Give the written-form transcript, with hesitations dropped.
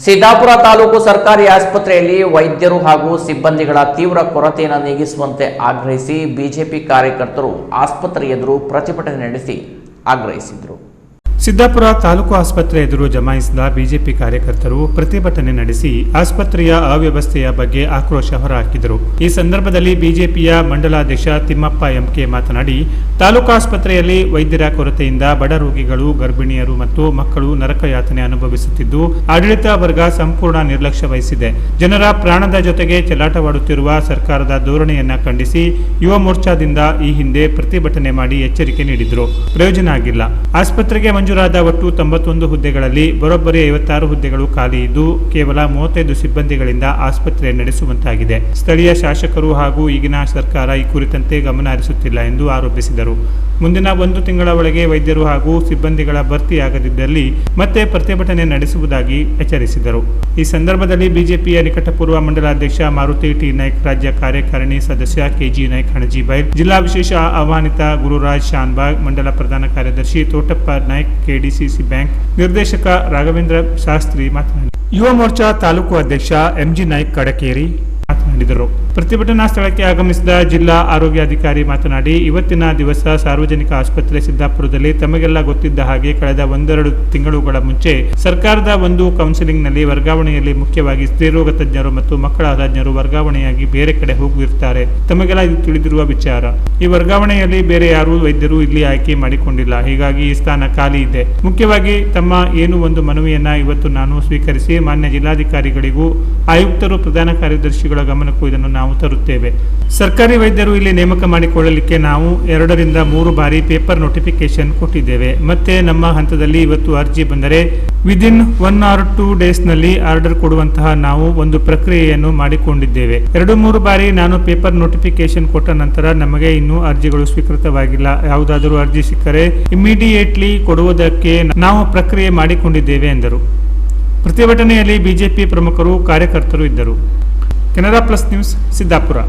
ಸಿದ್ದಾಪುರ ತಾಲೂಕು ಸರ್ಕಾರಿ ಆಸ್ಪತ್ರೆಯಲ್ಲಿ ವೈದ್ಯರು ಹಾಗೂ ಸಿಬ್ಬಂದಿಗಳ ತೀವ್ರ ಕೊರತೆಯನ್ನು ನೀಗಿಸುವಂತೆ ಆಗ್ರಹಿಸಿ ಬಿಜೆಪಿ ಕಾರ್ಯಕರ್ತರು ಆಸ್ಪತ್ರೆ ಎದುರು ಪ್ರತಿಭಟನೆ ನಡೆಸಿ ಆಗ್ರಹಿಸಿದರು. ಸಿದ್ದಾಪುರ ತಾಲೂಕು ಆಸ್ಪತ್ರೆ ಎದುರು ಜಮಾಯಿಸಿದ ಬಿಜೆಪಿ ಕಾರ್ಯಕರ್ತರು ಪ್ರತಿಭಟನೆ ನಡೆಸಿ ಆಸ್ಪತ್ರೆಯ ಅವ್ಯವಸ್ಥೆಯ ಬಗ್ಗೆ ಆಕ್ರೋಶ ಹೊರಹಾಕಿದರು. ಈ ಸಂದರ್ಭದಲ್ಲಿ ಬಿಜೆಪಿಯ ಮಂಡಲಾಧ್ಯಕ್ಷ ತಿಮ್ಮಪ್ಪ ಎಂಕೆ ಮಾತನಾಡಿ, ತಾಲೂಕು ಆಸ್ಪತ್ರೆಯಲ್ಲಿ ವೈದ್ಯರ ಕೊರತೆಯಿಂದ ಬಡ ರೋಗಿಗಳು, ಗರ್ಭಿಣಿಯರು ಮತ್ತು ಮಕ್ಕಳು ನರಕಯಾತನೆ ಅನುಭವಿಸುತ್ತಿದ್ದು ಆಡಳಿತ ವರ್ಗ ಸಂಪೂರ್ಣ ನಿರ್ಲಕ್ಷ್ಯ ವಹಿಸಿದೆ. ಜನರ ಪ್ರಾಣದ ಜೊತೆಗೆ ಚೆಲ್ಲಾಟವಾಡುತ್ತಿರುವ ಸರ್ಕಾರದ ಧೋರಣೆಯನ್ನ ಖಂಡಿಸಿ ಯುವ ಮೋರ್ಚಾದಿಂದ ಈ ಹಿಂದೆ ಪ್ರತಿಭಟನೆ ಮಾಡಿ ಎಚ್ಚರಿಕೆ ನೀಡಿದ್ರು. ಪ್ರಯೋಜನ ಆಗಿಲ್ಲ. ಆಸ್ಪತ್ರೆಗೆ ಮಂಜೂರಾದ ಒಟ್ಟು 91 ಹುದ್ದೆಗಳಲ್ಲಿ ಬರೋಬ್ಬರಿ 56 ಹುದ್ದೆಗಳು ಖಾಲಿ ಇದ್ದು ಕೇವಲ 35 ಸಿಬ್ಬಂದಿಗಳಿಂದ ಆಸ್ಪತ್ರೆ ನಡೆಸುವಂತಾಗಿದೆ. ಸ್ಥಳೀಯ ಶಾಸಕರು ಹಾಗೂ ಈಗಿನ ಸರ್ಕಾರ ಈ ಕುರಿತಂತೆ ಗಮನ ಹರಿಸುತ್ತಿಲ್ಲ ಎಂದು ಆರೋಪಿಸಿದರು. ಮುಂದಿನ 1 ತಿಂಗಳ ಒಳಗೆ ವೈದ್ಯರು ಹಾಗೂ ಸಿಬ್ಬಂದಿಗಳ ಭರ್ತಿಯಾಗದಿದ್ದಲ್ಲಿ ಮತ್ತೆ ಪ್ರತಿಭಟನೆ ನಡೆಸುವುದಾಗಿ ಎಚ್ಚರಿಸಿದರು. ಈ ಸಂದರ್ಭದಲ್ಲಿ ಬಿಜೆಪಿಯ ನಿಕಟಪೂರ್ವ ಮಂಡಲಾಧ್ಯಕ್ಷ ಮಾರುತಿ ಟಿ ನಾಯ್ಕ್, ರಾಜ್ಯ ಕಾರ್ಯಕಾರಿಣಿ ಸದಸ್ಯ ಕೆಜಿ ನಾಯ್ಕ್ ಹಣಜಿಬೈಲ್, ಜಿಲ್ಲಾ ವಿಶೇಷ ಆಹ್ವಾನಿತ ಗುರುರಾಜ್ ಶಾನ್ಬಾಗ್, ಮಂಡಲ ಪ್ರಧಾನ ಕಾರ್ಯದರ್ಶಿ ತೋಟಪ್ಪ ನಾಯ್ಕ್, ಕೆಡಿಸಿಸಿ ಬ್ಯಾಂಕ್ ನಿರ್ದೇಶಕ ರಾಘವೇಂದ್ರ ಶಾಸ್ತ್ರಿ ಮಾತನಾಡಿದರು. ಯುವ ಮೋರ್ಚಾ ತಾಲೂಕು ಅಧ್ಯಕ್ಷ ಎಂಜಿ ನಾಯ್ಕ್ ಕಡಕೇರಿ ಮಾತನಾಡಿದರು. ಪ್ರತಿಭಟನಾ ಸ್ಥಳಕ್ಕೆ ಆಗಮಿಸಿದ ಜಿಲ್ಲಾ ಆರೋಗ್ಯಾಧಿಕಾರಿ ಮಾತನಾಡಿ, ಇವತ್ತಿನ ದಿವಸ ಸಾರ್ವಜನಿಕ ಆಸ್ಪತ್ರೆ ಸಿದ್ದಾಪುರದಲ್ಲಿ ತಮಗೆಲ್ಲ ಗೊತ್ತಿದ್ದ ಹಾಗೆ ಕಳೆದ 1-2 ತಿಂಗಳುಗಳ ಮುಂಚೆ ಸರ್ಕಾರದ ಒಂದು ಕೌನ್ಸಿಲಿಂಗ್ನಲ್ಲಿ ವರ್ಗಾವಣೆಯಲ್ಲಿ ಮುಖ್ಯವಾಗಿ ಸ್ತ್ರೀರೋಗ ತಜ್ಞರು ಮತ್ತು ಮಕ್ಕಳ ತಜ್ಞರು ವರ್ಗಾವಣೆಯಾಗಿ ಬೇರೆ ಕಡೆ ಹೋಗಿರುತ್ತಾರೆ. ತಮಗೆಲ್ಲ ಇದು ತಿಳಿದಿರುವ ವಿಚಾರ. ಈ ವರ್ಗಾವಣೆಯಲ್ಲಿ ಬೇರೆ ಯಾರೂ ವೈದ್ಯರು ಇಲ್ಲಿ ಆಯ್ಕೆ ಮಾಡಿಕೊಂಡಿಲ್ಲ. ಹೀಗಾಗಿ ಈ ಸ್ಥಾನ ಖಾಲಿ ಇದೆ. ಮುಖ್ಯವಾಗಿ ತಮ್ಮ ಒಂದು ಮನವಿಯನ್ನ ಇವತ್ತು ನಾನು ಸ್ವೀಕರಿಸಿ ಮಾನ್ಯ ಜಿಲ್ಲಾಧಿಕಾರಿಗಳಿಗೂ ಆಯುಕ್ತರು, ಪ್ರಧಾನ ಕಾರ್ಯದರ್ಶಿಗಳ ಗಮನಕ್ಕೂ ಇದನ್ನು ನಾವು ತರುತ್ತೇವೆ. ಸರ್ಕಾರಿ ವೈದ್ಯರು ಇಲ್ಲಿ ನೇಮಕ ಮಾಡಿಕೊಳ್ಳಲಿಕ್ಕೆ ನಾವು 2-3 ಬಾರಿ ಪೇಪರ್ ನೋಟಿಫಿಕೇಶನ್ ಕೊಟ್ಟಿದ್ದೇವೆ. ಮತ್ತೆ ನಮ್ಮ ಹಂತದಲ್ಲಿ ಇವತ್ತು ಅರ್ಜಿ ಬಂದರೆ ವಿದಿನ್ 1 or 2 days ನಲ್ಲಿ ಆರ್ಡರ್ ಕೊಡುವಂತಹ ನಾವು ಒಂದು ಪ್ರಕ್ರಿಯೆಯನ್ನು ಮಾಡಿಕೊಂಡಿದ್ದೇವೆ. 2-3 ಬಾರಿ ನಾನು ಪೇಪರ್ ನೋಟಿಫಿಕೇಶನ್ ಕೊಟ್ಟ ನಂತರ ನಮಗೆ ಇನ್ನೂ ಅರ್ಜಿಗಳು ಸ್ವೀಕೃತವಾಗಿಲ್ಲ. ಯಾವುದಾದರೂ ಅರ್ಜಿ ಸಿಕ್ಕರೆ ಇಮಿಡಿಯೇಟ್ಲಿ ಕೊಡುವುದಕ್ಕೆ ನಾವು ಪ್ರಕ್ರಿಯೆ ಮಾಡಿಕೊಂಡಿದ್ದೇವೆ ಎಂದರು. ಪ್ರತಿಭಟನೆಯಲ್ಲಿ ಬಿಜೆಪಿ ಪ್ರಮುಖರು, ಕಾರ್ಯಕರ್ತರು ಇದ್ದರು. Canara plus news, Siddapura.